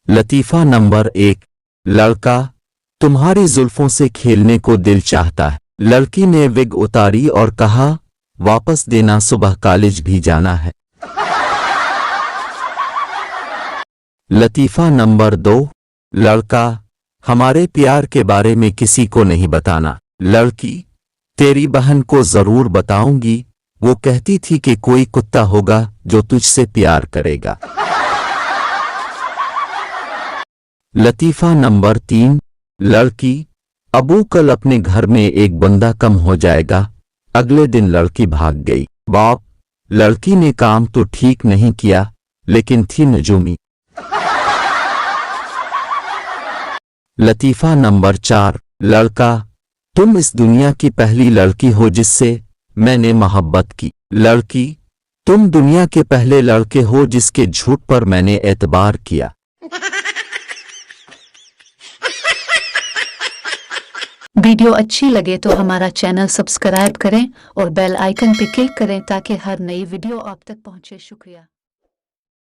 लतीफ़ा number 1। लड़का, तुम्हारी जुल्फों से खेलने को दिल चाहता है। लड़की ने विग उतारी और कहा, वापस देना, सुबह कॉलेज भी जाना है। लतीफ़ा नंबर 2। लड़का, हमारे प्यार के बारे में किसी को नहीं बताना। लड़की, तेरी बहन को जरूर बताऊंगी, वो कहती थी कि कोई कुत्ता होगा जो तुझसे प्यार करेगा। लतीफ़ा नंबर 3। लड़की, अबू कल अपने घर में एक बंदा कम हो जाएगा। अगले दिन लड़की भाग गई। बाप, लड़की ने काम तो ठीक नहीं किया, लेकिन थी नजूमी। लतीफ़ा नंबर 4। लड़का, तुम इस दुनिया की पहली लड़की हो जिससे मैंने मोहब्बत की। लड़की, तुम दुनिया के पहले लड़के हो जिसके झूठ पर मैंने एतबार किया। वीडियो अच्छी लगे तो हमारा चैनल सब्सक्राइब करें और बेल आइकन पे क्लिक करें ताकि हर नई वीडियो आप तक पहुंचे। शुक्रिया।